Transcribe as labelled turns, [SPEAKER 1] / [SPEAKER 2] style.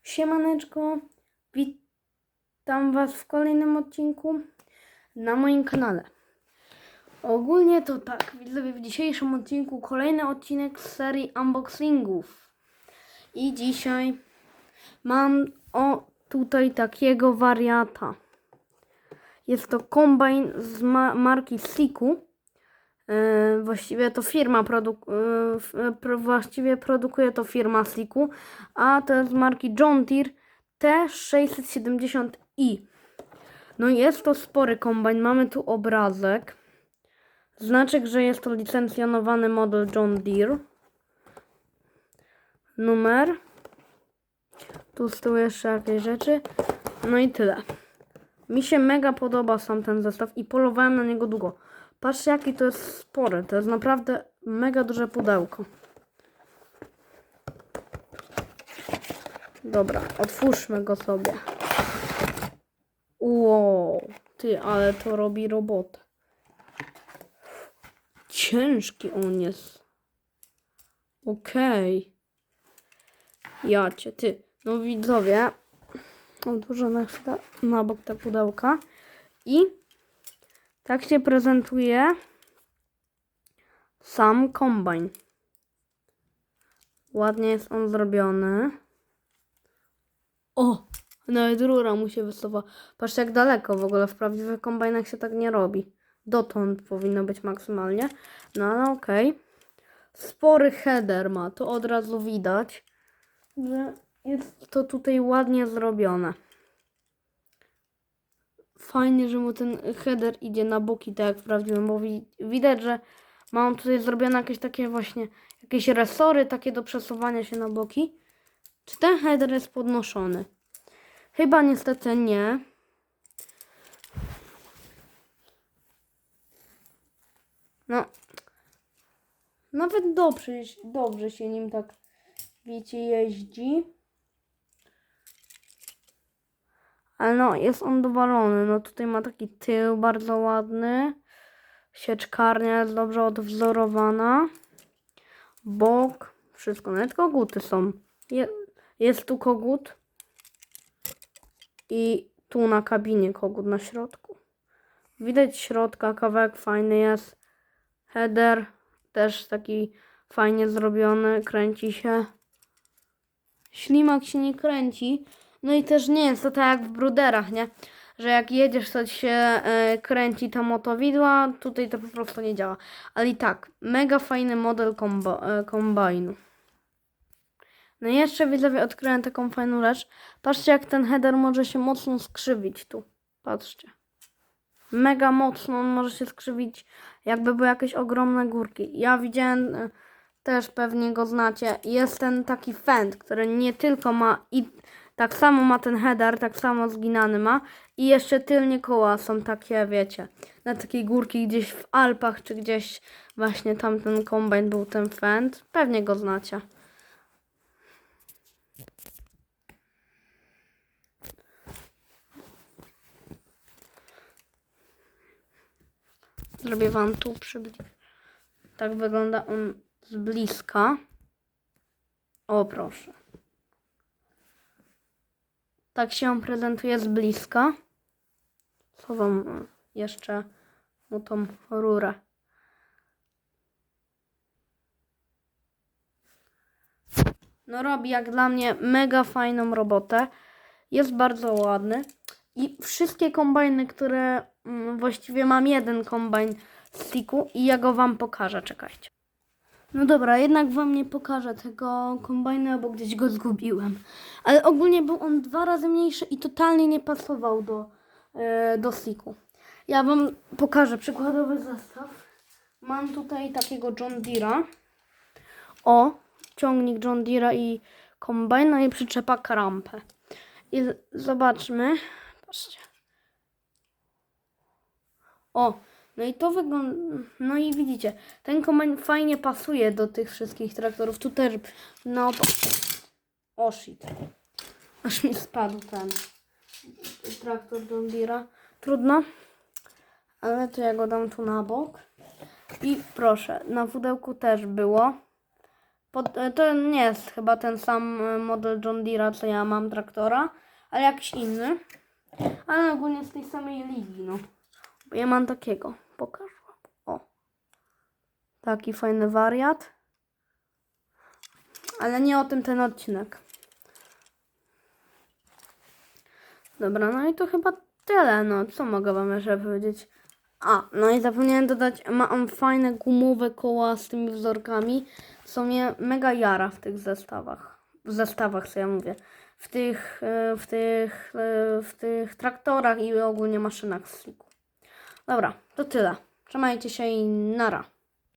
[SPEAKER 1] Siemaneczko, witam Was w kolejnym odcinku na moim kanale. Ogólnie to tak, widzowie, w dzisiejszym odcinku kolejny odcinek z serii unboxingów. I dzisiaj mam tutaj takiego wariata. Jest to kombajn z marki Sliku. Właściwie to firma produkuje to firma Sliku, a to jest z marki John Deere T670i. No jest to spory kombajn, mamy tu obrazek, znaczek, że jest to licencjonowany model John Deere, numer, tu z tyłu jeszcze jakieś rzeczy, no i tyle. Mi się mega podoba sam ten zestaw i polowałem na niego długo. Patrzcie, jaki to jest spory. To jest naprawdę mega duże pudełko. Dobra, otwórzmy go sobie. Wow, ty, ale to robi robotę. Ciężki on jest. Okej. Jacie, ty. No widzowie, odłożę na chwilę na bok te pudełka. I tak się prezentuje sam kombajn. Ładnie jest on zrobiony. O! Nawet rura mu się wysuwa. Patrzcie, jak daleko w ogóle. W prawdziwych kombajnach się tak nie robi. Dotąd powinno być maksymalnie. No ale okej. Spory header ma. To od razu widać, że jest to tutaj ładnie zrobione. Fajnie, że mu ten header idzie na boki, tak jak w prawdziwym, bo widać, że mam tutaj zrobione jakieś takie właśnie, jakieś resory takie do przesuwania się na boki. Czy ten header jest podnoszony? Chyba niestety nie. No, nawet dobrze się nim tak, wiecie, jeździ. Ale no, jest on dowalony. No tutaj ma taki tył bardzo ładny. Sieczkarnia jest dobrze odwzorowana. Bok, wszystko, nawet koguty są. Jest tu kogut. I tu na kabinie kogut na środku. Widać środka, kawałek fajny jest. Header też taki fajnie zrobiony, kręci się. Ślimak się nie kręci. No i też nie jest to tak jak w bruderach, nie? Że jak jedziesz, to ci się kręci ta motowidła. Tutaj to po prostu nie działa. Ale i tak, mega fajny model kombajnu. No i jeszcze, widzowie, odkryłem taką fajną rzecz. Patrzcie, jak ten header może się mocno skrzywić tu. Patrzcie. Mega mocno on może się skrzywić, jakby były jakieś ogromne górki. Ja widziałem, też pewnie go znacie, jest ten taki fend, który nie tylko ma i tak samo ma ten header, tak samo zginany ma i jeszcze tylnie koła są takie, wiecie, na takiej górki gdzieś w Alpach, czy gdzieś właśnie tam ten kombajn był ten fend. Pewnie go znacie. Zrobię wam tu przybliż. Tak wygląda on z bliska. O, proszę. Tak się on prezentuje z bliska. Schowam jeszcze mu tą rurę. No robi jak dla mnie mega fajną robotę. Jest bardzo ładny. I wszystkie kombajny, które właściwie mam jeden kombajn z Sliku i ja go wam pokażę. Czekajcie. No dobra, jednak wam nie pokażę tego kombajnu, bo gdzieś go zgubiłem. Ale ogólnie był on 2 razy mniejszy i totalnie nie pasował do Sliku. Ja wam pokażę przykładowy zestaw. Mam tutaj takiego John Deere'a. O, ciągnik John Deere'a i kombajn, no i przyczepa krampę. I zobaczmy. Patrzcie. O, no i to wygląda, no i widzicie, ten kombajn fajnie pasuje do tych wszystkich traktorów. Tu też, no, o shit, aż mi spadł ten traktor John Deere'a. Trudno, ale to ja go dam tu na bok. I proszę, na pudełku też było To nie jest chyba ten sam model John Deere'a, co ja mam traktora, ale jakiś inny. Ale ogólnie z tej samej ligi, no. Bo ja mam takiego. Pokażę wam. O. Taki fajny wariat. Ale nie o tym ten odcinek. Dobra, no i to chyba tyle, no. Co mogę wam jeszcze powiedzieć? A, no i zapomniałem dodać, mam fajne gumowe koła z tymi wzorkami, co mnie mega jara w tych zestawach. W zestawach, co ja mówię. W tych traktorach i ogólnie maszynach z sliku. Dobra, to tyle. Trzymajcie się i nara.